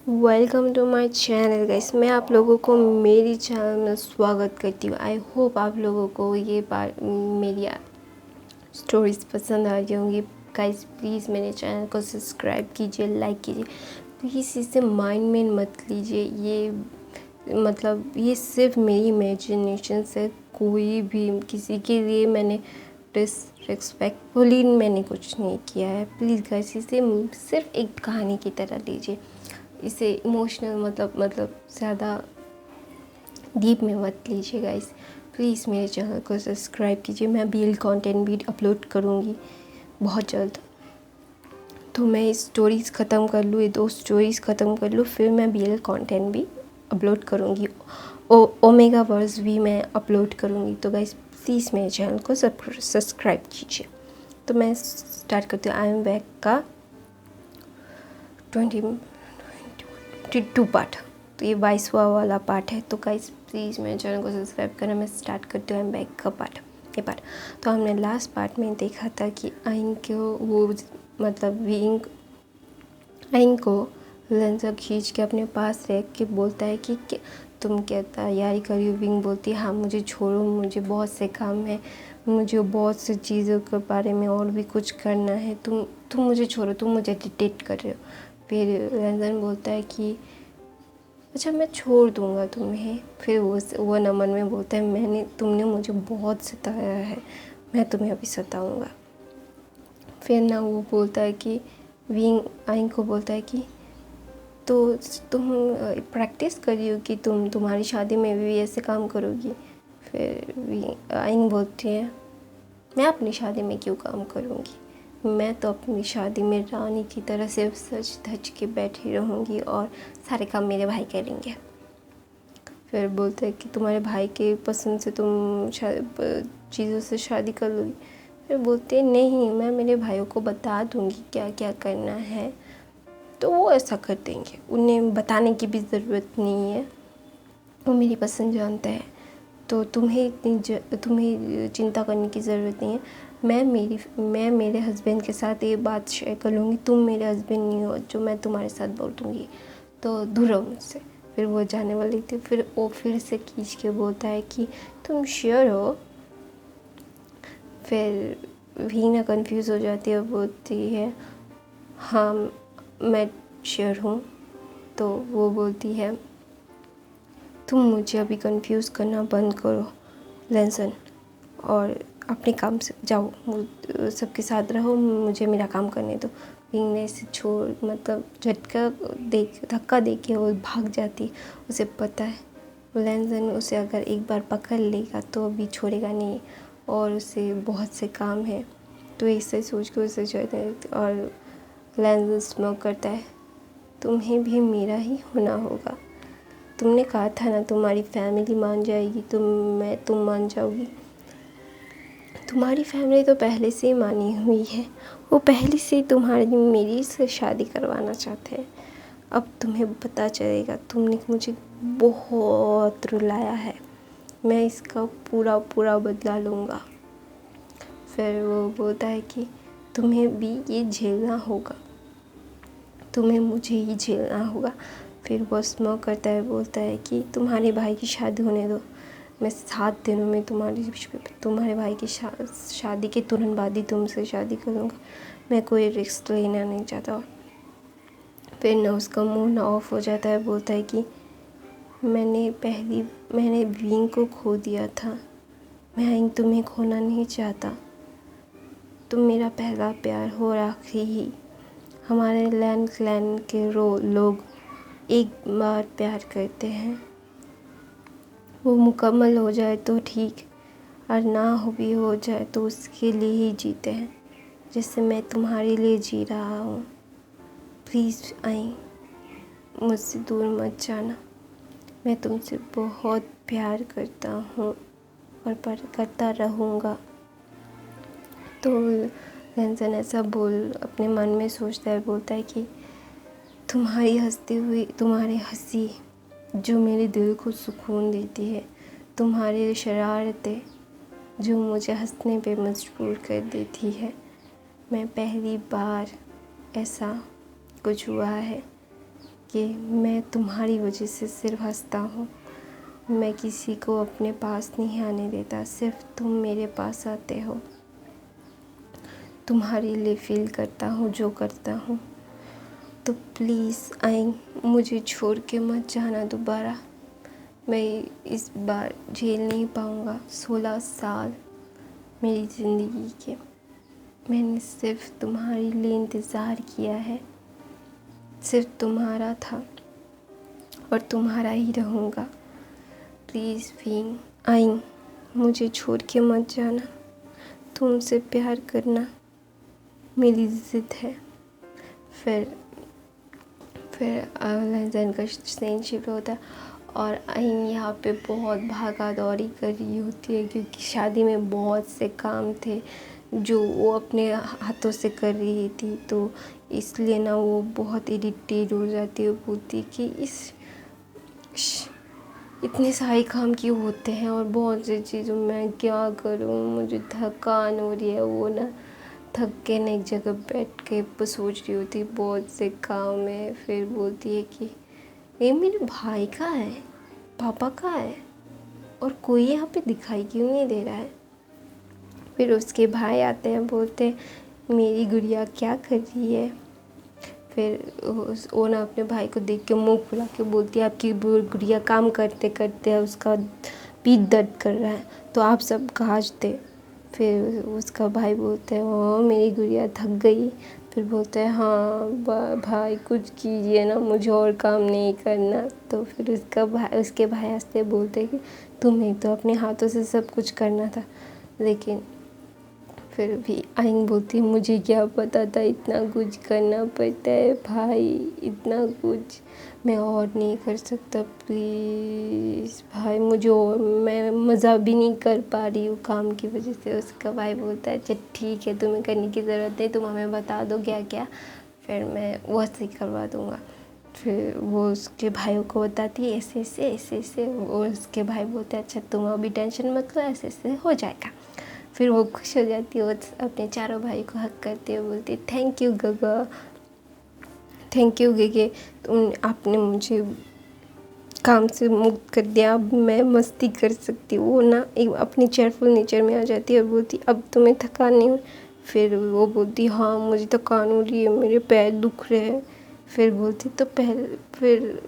Welcome to my channel guys. मैं आप लोगों को मेरी चैनल में स्वागत करती हूँ। आई होप आप लोगों को ये बार मेरी स्टोरीज़ पसंद आ रही होंगी। गाइस प्लीज़ मेरे चैनल को सब्सक्राइब कीजिए, लाइक कीजिए। प्लीज़ इसे माइंड में मत लीजिए। ये सिर्फ मेरी इमेजिनेशन से, कोई भी किसी के लिए मैंने डिसरिस्पेक्टफुली मैंने कुछ नहीं किया है। प्लीज़ गाइस इसे सिर्फ एक कहानी की तरह लीजिए। इसे इमोशनल मतलब ज़्यादा डीप में मत लीजिए गाइस। प्लीज़ मेरे चैनल को सब्सक्राइब कीजिए। मैं BL कंटेंट भी अपलोड करूँगी बहुत जल्द। तो मैं इस स्टोरीज़ ख़त्म कर लूँ, ये 2 स्टोरीज़ ख़त्म कर लूँ, फिर मैं BL कंटेंट भी अपलोड करूँगी। ओमेगा वर्स भी मैं अपलोड करूँगी। तो गाइस प्लीज़ मेरे चैनल को सब्सक्राइब कीजिए। तो मैं स्टार्ट करती हूँ। आई एम बैक का 22 पार्ट। तो ये 22वां वाला पार्ट है। तो गाइस प्लीज़ मेरे चैनल को सब्सक्राइब करना। मैं स्टार्ट करती हूँ आई एम बैक का ये पार्ट। तो हमने लास्ट पार्ट में देखा था कि आइन को वो आइन को लेंसर खींच के अपने पास रख के बोलता है कि तुम क्या तैयारी करी हो। विंग बोलती है हाँ मुझे छोड़ो, मुझे बहुत से काम है, मुझे बहुत सी चीज़ों के बारे में और भी कुछ करना है। तुम मुझे छोड़ो, तुम मुझे डिटेक्ट कर रहे हो। फिर लेंसन बोलता है कि अच्छा मैं छोड़ दूँगा तुम्हें। फिर वो नमन में बोलता है तुमने मुझे बहुत सताया है, मैं तुम्हें अभी सताऊँगा। फिर ना वो बोलता है कि विंग आइन को बोलता है कि तो तुम प्रैक्टिस करी हो कि तुम्हारी शादी में भी ऐसे काम करोगी। फिर आइन बोलती है मैं अपनी शादी में क्यों काम करूँगी, मैं तो अपनी शादी में रानी की तरह सिर्फ सच धज के बैठी रहूँगी और सारे काम मेरे भाई करेंगे। फिर बोलते हैं कि तुम्हारे भाई के पसंद से तुम चीज़ों से शादी कर लोगी। फिर बोलते हैं नहीं, मैं मेरे भाइयों को बता दूँगी क्या क्या करना है, तो वो ऐसा कर देंगे, उन्हें बताने की भी ज़रूरत नहीं है, वो मेरी पसंद जानते हैं। तो तुम्हें चिंता करने की ज़रूरत नहीं है। मैं मेरे हस्बैंड के साथ ये बात शेयर कर लूँगी, तुम मेरे हस्बैंड नहीं हो जो मैं तुम्हारे साथ बोल दूँगी, तो दूर रहो मुझसे। फिर वो जाने वाली थी, फिर वो फिर से खींच के बोलता है कि तुम श्योर हो। फिर वीना कंफ्यूज हो जाती है, बोलती है हाँ मैं श्योर हूँ। तो वो बोलती है तुम मुझे अभी कंफ्यूज करना बंद करो लेंसन, और अपने काम से जाओ, सबके साथ रहो, मुझे मेरा काम करने दो। विंग ने इसे धक्का दे के वो भाग जाती। उसे पता है लेंसन उसे अगर एक बार पकड़ लेगा तो अभी छोड़ेगा नहीं और उसे बहुत से काम है। तो ऐसे सोच के उसे छोड़ता और लेंसन स्मोक करता है। तुम्हें भी मेरा ही होना होगा, तुमने कहा था ना तुम्हारी फैमिली मान जाएगी, तुम मान जाओगी। तुम्हारी फैमिली तो पहले से ही मानी हुई है, वो पहले से मेरी से शादी करवाना चाहते हैं। अब तुम्हें पता चलेगा, तुमने मुझे बहुत रुलाया है, मैं इसका पूरा पूरा बदला लूँगा। फिर वो बोलता है कि तुम्हें भी ये झेलना होगा, तुम्हें मुझे ही झेलना होगा। फिर वो स्मोक करता है, बोलता है कि तुम्हारे भाई की शादी होने दो, मैं 7 दिनों में तुम्हारे भाई की शादी के तुरंत बाद ही तुमसे शादी करूँगा, मैं कोई रिस्क लेना नहीं चाहता। फिर ना उसका मुंह ना ऑफ हो जाता है, बोलता है कि मैंने विंग को खो दिया था, मैं तुम्हें खोना नहीं चाहता, तुम मेरा पहला प्यार हो, आखिरी ही। हमारे लैंड क्लैन के लोग एक बार प्यार करते हैं, वो मुकम्मल हो जाए तो ठीक, और ना भी हो जाए तो उसके लिए ही जीते हैं जैसे मैं तुम्हारे लिए जी रहा हूँ। प्लीज़ आई, मुझसे दूर मत जाना, मैं तुमसे बहुत प्यार करता हूँ और करता रहूँगा। तो लेंसन ऐसा अपने मन में सोचता है, बोलता है कि तुम्हारी हंसी जो मेरे दिल को सुकून देती है, तुम्हारी शरारतें जो मुझे हंसने पे मजबूर कर देती है। मैं पहली बार ऐसा कुछ हुआ है कि मैं तुम्हारी वजह से सिर्फ हंसता हूँ। मैं किसी को अपने पास नहीं आने देता, सिर्फ तुम मेरे पास आते हो। तुम्हारे लिए फील करता हूँ जो करता हूँ। तो प्लीज़ आई, मुझे छोड़ के मत जाना दोबारा। मैं इस बार झेल नहीं पाऊँगा 16 साल मेरी ज़िंदगी के। मैंने सिर्फ तुम्हारे लिए इंतज़ार किया है, सिर्फ तुम्हारा था और तुम्हारा ही रहूँगा। प्लीज़ विंग आई, मुझे छोड़ के मत जाना। तुमसे प्यार करना मेरी ज़िद है। फिर लहजन का सीन शिफ्ट होता है और आई यहाँ पे बहुत भागा दौड़ी कर रही होती है क्योंकि शादी में बहुत से काम थे जो वो अपने हाथों से कर रही थी, तो इसलिए ना वो बहुत इरिटेट हो जाती है। बोलती कि इतने सारे काम क्यों होते हैं और बहुत सी चीज़ों मैं क्या करूँ, मुझे थकान हो रही है। वो ना थक के ना एक जगह बैठ के सोच रही होती बहुत से काम है। फिर बोलती है कि ये मेरे भाई कहाँ है, पापा कहाँ है और कोई यहाँ पे दिखाई क्यों नहीं दे रहा है। फिर उसके भाई आते हैं, बोलते हैं मेरी गुड़िया क्या कर रही है। फिर वो ना अपने भाई को देख के मुंह फुला के बोलती है आपकी गुड़िया काम करते करते उसका पीठ दर्द कर रहा है तो आप सब काज दे। फिर उसका भाई बोलता है हाँ मेरी गुड़िया थक गई। फिर बोलता है हाँ भाई कुछ कीजिए ना, मुझे और काम नहीं करना। तो फिर उसके भाई हंसते बोलते कि तुम्हें तो अपने हाथों से सब कुछ करना था। लेकिन फिर भी आइन बोलती मुझे क्या पता था इतना कुछ करना पड़ता है भाई, इतना कुछ मैं और नहीं कर सकता, प्लीज़ भाई मुझे और, मैं मज़ा भी नहीं कर पा रही हूँ काम की वजह से। उसका भाई बोलता है अच्छा ठीक है, तुम्हें करने की ज़रूरत नहीं, तुम हमें बता दो क्या क्या, फिर मैं वो सही करवा दूँगा। फिर वो उसके भाइयों को बताती है ऐसे ऐसे और उसके भाई बोलते हैं अच्छा तुम अभी टेंशन मत लो, ऐसे ऐसे हो जाएगा। फिर वो खुश हो जाती है, वो अपने चारों भाई को हक करती है, बोलती है थैंक यू गगा, थैंक यू गेगे, तुम आपने मुझे काम से मुक्त कर दिया, अब मैं मस्ती कर सकती हूँ। वो ना एक अपनी चेयरफुल नेचर में आ जाती है और बोलती अब तुम्हें थकान नहीं हो। फिर वो बोलती हाँ मुझे थकान हो रही है, मेरे पैर दुख रहे हैं। फिर बोलती तो फिर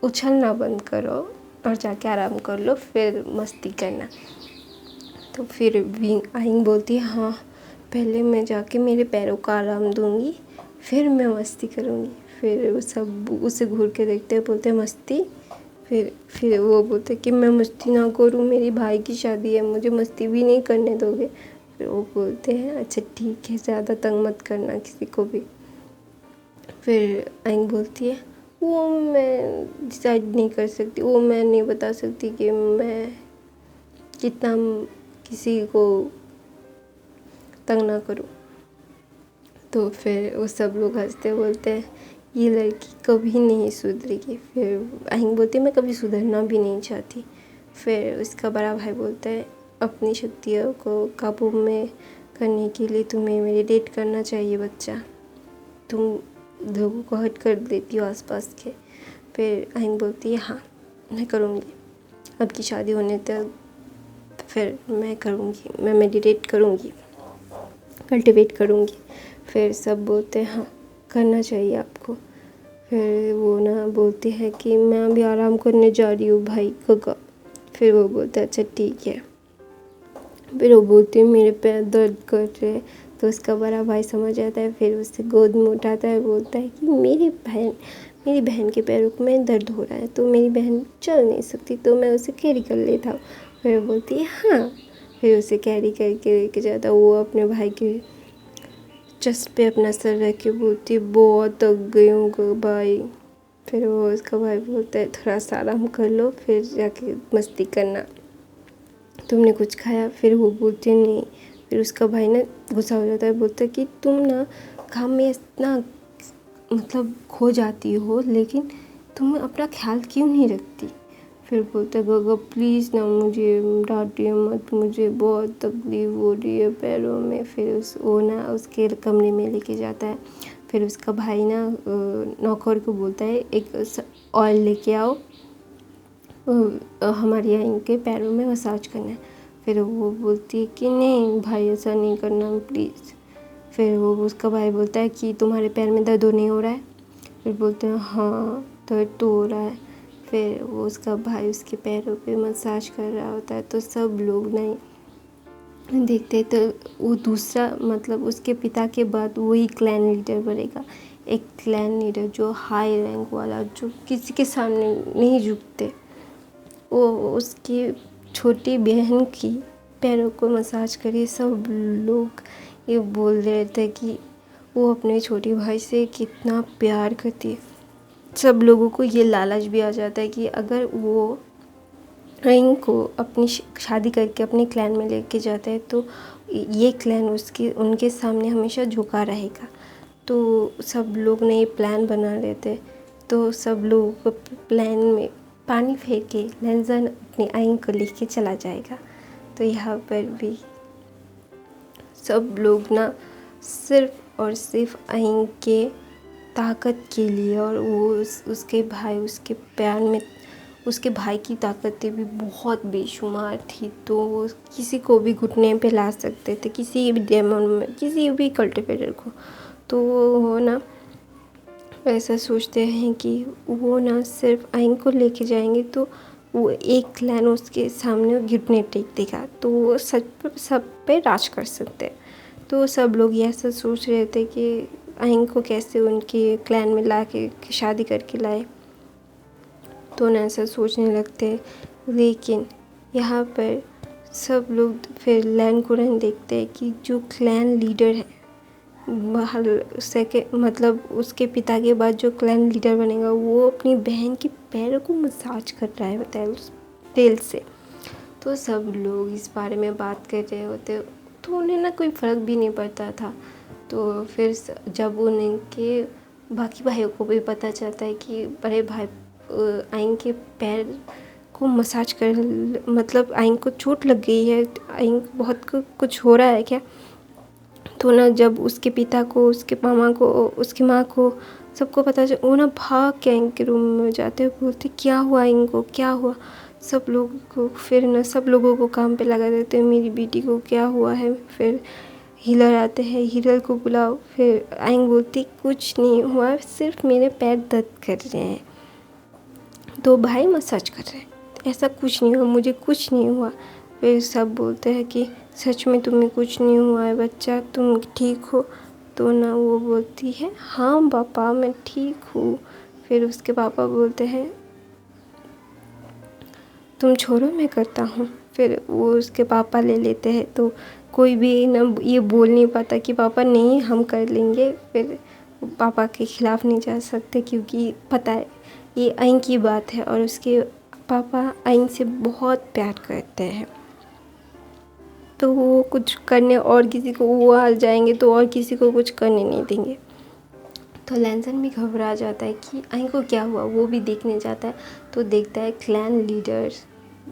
उछलना बंद करो और जाके आराम कर लो, फिर मस्ती करना। तो फिर आइन बोलती है हाँ पहले मैं जाके मेरे पैरों का आराम दूंगी फिर मैं मस्ती करूंगी। फिर सब उसे घूर के देखते हैं, बोलते हैं मस्ती। फिर वो बोलते कि मैं मस्ती ना करूं, मेरी भाई की शादी है, मुझे मस्ती भी नहीं करने दोगे। फिर वो बोलते हैं अच्छा ठीक है, ज़्यादा तंग मत करना किसी को भी। फिर आइन बोलती है वो मैं डिसाइड नहीं कर सकती, वो मैं नहीं बता सकती कि मैं कितना किसी को तंग ना करूं। तो फिर वो सब लोग हंसते बोलते हैं ये लड़की कभी नहीं सुधरेगी। फिर आइन बोलती है मैं कभी सुधरना भी नहीं चाहती। फिर उसका बड़ा भाई बोलता है अपनी शक्तियों को काबू में करने के लिए तुम्हें मेडिटेट करना चाहिए बच्चा, तुम लोगों को हर्ट कर देती हो आसपास के। फिर आइन बोलती है हाँ मैं करूँगी, अब की शादी होने तक फिर मैं करूँगी, मैं मेडिटेट करूँगी, कल्टिवेट करूँगी। फिर सब बोलते हैं हाँ करना चाहिए आपको। फिर वो ना बोलती है कि मैं अभी आराम करने जा रही हूँ भाई गगा। फिर वो बोलते हैं अच्छा ठीक है। फिर वो बोलती है मेरे पैर दर्द कर रहे हैं। तो उसका बड़ा भाई समझ जाता है, फिर उसे गोद में उठाता है, बोलता है कि मेरी बहन के पैरों में दर्द हो रहा है तो मेरी बहन चल नहीं सकती तो मैं उसे कैरी कर लेता हूँ। फिर बोलती है हाँ। फिर उसे कैरी करके लेके जाता, वो अपने भाई के चेस्ट पे अपना सर रख के बोलती है बहुत थक गई हूँ भाई। फिर वो उसका भाई बोलता है थोड़ा सा आराम कर लो फिर जाके मस्ती करना, तुमने कुछ खाया। फिर वो बोलती है नहीं। फिर उसका भाई ना गुस्सा हो जाता है, बोलता है कि तुम ना काम में इतना मतलब खो जाती हो लेकिन तुम अपना ख्याल क्यों नहीं रखती। फिर बोलता है गगा प्लीज़ ना मुझे डांटिए मत, मुझे बहुत तकलीफ़ हो रही है पैरों में। फिर वो ना उसके कमरे में लेके जाता है। फिर उसका भाई ना नौकर को बोलता है एक ऑयल लेके आओ, हमारे यहाँ इनके पैरों में मसाज करना है। फिर वो बोलती है कि नहीं भाई ऐसा नहीं करना प्लीज़। फिर वो उसका भाई बोलता है कि तुम्हारे पैर में दर्द नहीं हो रहा है? फिर बोलते हैं हाँ दर्द तो हो रहा है। फिर वो उसका भाई उसके पैरों पे मसाज कर रहा होता है, तो सब लोग नहीं देखते। तो वो दूसरा मतलब उसके पिता के बाद वही क्लैन लीडर बनेगा, एक क्लैन लीडर जो हाई रैंक वाला, जो किसी के सामने नहीं झुकते। वो उसकी छोटी बहन की पैरों को मसाज करे। सब लोग ये बोल रहे थे कि वो अपने छोटे भाई से कितना प्यार करती है। सब लोगों को ये लालच भी आ जाता है कि अगर वो रिंग को अपनी शादी करके अपने क्लैन में लेके जाता है तो ये क्लैन उनके सामने हमेशा झुका रहेगा। तो सब लोग ने ये प्लान बना लेते। तो सब लोग प्लान में पानी फेर के लैंजन अपनी आइन को लेके चला जाएगा। तो यहाँ पर भी सब लोग ना सिर्फ और सिर्फ आइन के ताकत के लिए, और वो उसके भाई की ताकतें भी बहुत बेशुमार थी। तो वो किसी को भी घुटने पे ला सकते थे, किसी भी डेमन में, किसी भी कल्टिवेटर को। तो वो ना ऐसा सोचते हैं कि वो ना सिर्फ आइन को लेके जाएंगे तो वो एक क्लैन उसके सामने घुटने टेक देगा, तो वो सब पे राज कर सकते हैं। तो सब लोग ये ऐसा सोच रहे थे कि आइन को कैसे उनके क्लैन में ला के शादी करके लाए। तो ना ऐसा सोचने लगते। लेकिन यहाँ पर सब लोग फिर लैन कुरन देखते हैं कि जो क्लैन लीडर है मतलब उसके पिता के बाद जो क्लैन लीडर बनेगा वो अपनी बहन के पैरों को मसाज कर रहा है तेल से। तो सब लोग इस बारे में बात कर रहे होते, तो उन्हें ना कोई फ़र्क भी नहीं पड़ता था। तो फिर जब उनके बाकी भाइयों को भी पता चलता है कि बड़े भाई आइन के पैर को मसाज कर, मतलब आइन को चोट लग गई है, आइन को बहुत कुछ हो रहा है क्या। तो ना जब उसके पिता को, उसके मामा को, उसकी माँ को सबको पता चल, वो ना भाग के आइन के रूम में जाते, बोलते क्या हुआ इनको, क्या हुआ। सब लोगों को फिर ना सब लोगों को काम पे लगा देते हैं, मेरी बेटी को क्या हुआ है। फिर हीलर आते हैं, हीलर को बुलाओ। फिर आइन बोलती कुछ नहीं हुआ, सिर्फ मेरे पैर दर्द कर रहे हैं। तो भाई मसाज कर रहे हैं, ऐसा कुछ नहीं हुआ, मुझे कुछ नहीं हुआ। फिर सब बोलते हैं कि सच में तुम्हें कुछ नहीं हुआ है बच्चा, तुम ठीक हो। तो ना वो बोलती है हाँ पापा मैं ठीक हूँ। फिर उसके पापा बोलते हैं तुम छोड़ो मैं करता हूँ। फिर वो उसके पापा ले लेते हैं। तो कोई भी ना ये बोल नहीं पाता कि पापा नहीं हम कर लेंगे। फिर पापा के खिलाफ़ नहीं जा सकते क्योंकि पता है ये आइन की बात है, और उसके पापा आइन से बहुत प्यार करते हैं। तो वो कुछ करने और किसी को वो आ जाएंगे तो और किसी को कुछ करने नहीं देंगे। तो लैंसन भी घबरा जाता है कि आइन को क्या हुआ, वो भी देखने जाता है। तो देखता है क्लैन लीडर,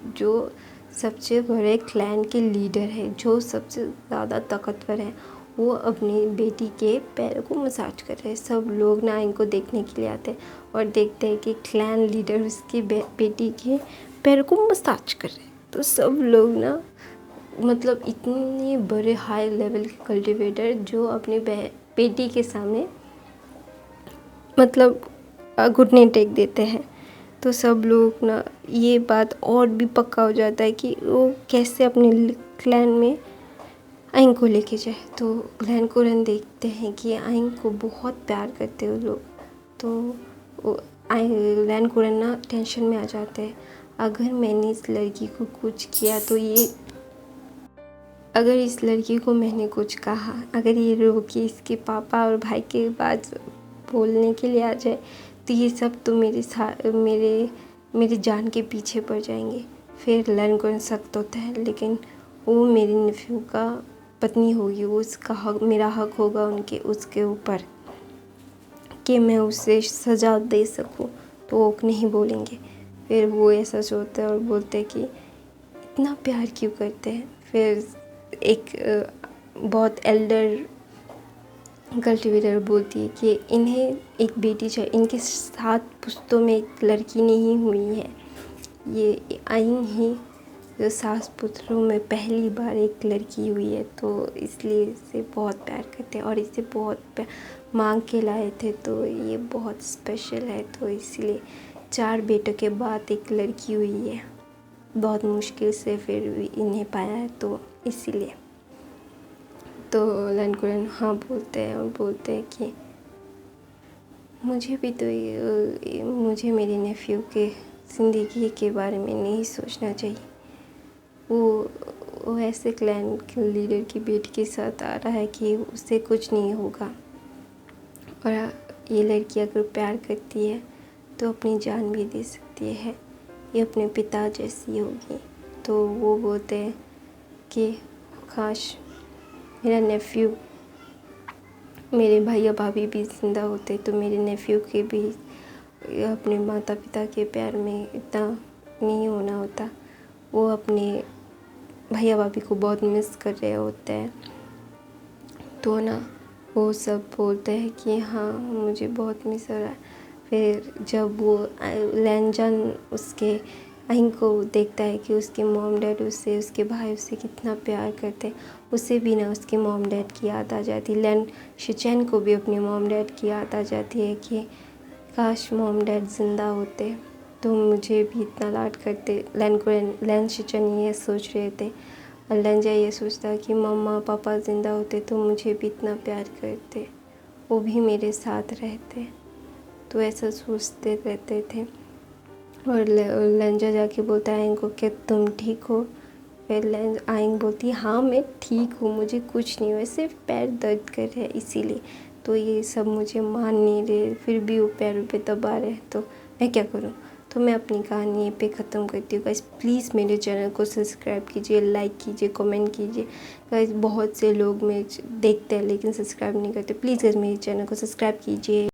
जो सबसे बड़े क्लैन के लीडर है, जो सबसे ज़्यादा ताकतवर है, वो अपनी बेटी के पैरों को मसाज कर रहे हैं। सब लोग ना आइन को देखने के लिए आते हैं और देखते हैं कि क्लैन लीडर उसकी बेटी के पैरों को मसाज कर रहे हैं। तो सब लोग ना मतलब इतने बड़े हाई लेवल के कल्टीवेटर जो अपनी बेटी के सामने मतलब घुटने टेक देते हैं। तो सब लोग ना ये बात और भी पक्का हो जाता है कि वो कैसे अपने क्लैन में आइन को लेके जाए। तो क्लैन को रन देखते हैं कि आइन को बहुत प्यार करते हैं वो लोग। तो क्लैन को रन ना टेंशन में आ जाते हैं, अगर मैंने इस लड़की को कुछ किया तो ये, अगर इस लड़की को मैंने कुछ कहा, अगर ये रो के इसके पापा और भाई के बात बोलने के लिए आ जाए तो ये सब तो मेरे जान के पीछे पड़ जाएंगे। फिर लर्न कर सख्त होता है, लेकिन वो मेरे नेफ्यू का पत्नी होगी, वो उसका हक, मेरा हक होगा उसके ऊपर कि मैं उसे सज़ा दे सकूं। तो वो नहीं बोलेंगे। फिर वो ऐसा सोचते हैं और बोलते हैं कि इतना प्यार क्यों करते हैं। फिर एक बहुत एल्डर कल्टीवेटर बोलती है कि इन्हें एक बेटी चाहिए, इनके 7 पुश्तों में एक लड़की नहीं हुई है, ये आई ही जो 7 पुत्रों में पहली बार एक लड़की हुई है, तो इसलिए इसे बहुत प्यार करते हैं और इसे बहुत मांग के लाए थे, तो ये बहुत स्पेशल है। तो इसलिए 4 बेटों के बाद एक लड़की हुई है, बहुत मुश्किल से फिर भी इन्हें पाया है, तो इसीलिए। तो लैंडकुरन हाँ बोलते हैं और बोलते हैं कि मुझे भी तो मुझे मेरे नेफ्यू के ज़िंदगी के बारे में नहीं सोचना चाहिए। वो ऐसे क्लैन के लीडर की बेटी के साथ आ रहा है कि उससे कुछ नहीं होगा, और ये लड़की अगर प्यार करती है तो अपनी जान भी दे सकती है, ये अपने पिता जैसी होगी। तो वो बोलते हैं कि काश मेरा नेफ्यू, मेरे भैया भाभी भी ज़िंदा होते तो मेरे नेफ्यू के भी अपने माता पिता के प्यार में इतना नहीं होना होता। वो अपने भैया भाभी को बहुत मिस कर रहे होते हैं, तो ना वो सब बोलते हैं कि हाँ मुझे बहुत मिस हो रहा है। फिर जब वो लैंजन उसके अहिंग को देखता है कि उसके मॉम डैड उससे, उसके भाई उससे कितना प्यार करते हैं, उसे भी ना उसके मॉम डैड की याद आ जाती। लैन शिचेन को भी अपने मॉम डैड की याद आ जाती है कि काश मॉम डैड ज़िंदा होते तो मुझे भी इतना लाड करते। लैन शिचेन ये सोच रहे थे, और लैंजा ये सोचता कि मम्मा पापा ज़िंदा होते तो मुझे भी इतना प्यार करते, वो भी मेरे साथ रहते। तो ऐसा सोचते रहते थे। और लंजा जाके बोलता है इनको कि तुम ठीक हो। फिर आइंग बोलती है हाँ मैं ठीक हूँ, मुझे कुछ नहीं हुआ, सिर्फ पैर दर्द कर रहे हैं इसीलिए। तो ये सब मुझे मान नहीं रहे, फिर भी वो पैरों पे दबा रहे, तो मैं क्या करूँ। तो मैं अपनी कहानी यहीं पे ख़त्म करती हूँ गाइस। प्लीज़ मेरे चैनल को सब्सक्राइब कीजिए, लाइक कीजिए, कमेंट कीजिए गाइस। बहुत से लोग मेरे देखते हैं लेकिन सब्सक्राइब नहीं करते। प्लीज़ गाइस मेरे चैनल को सब्सक्राइब कीजिए।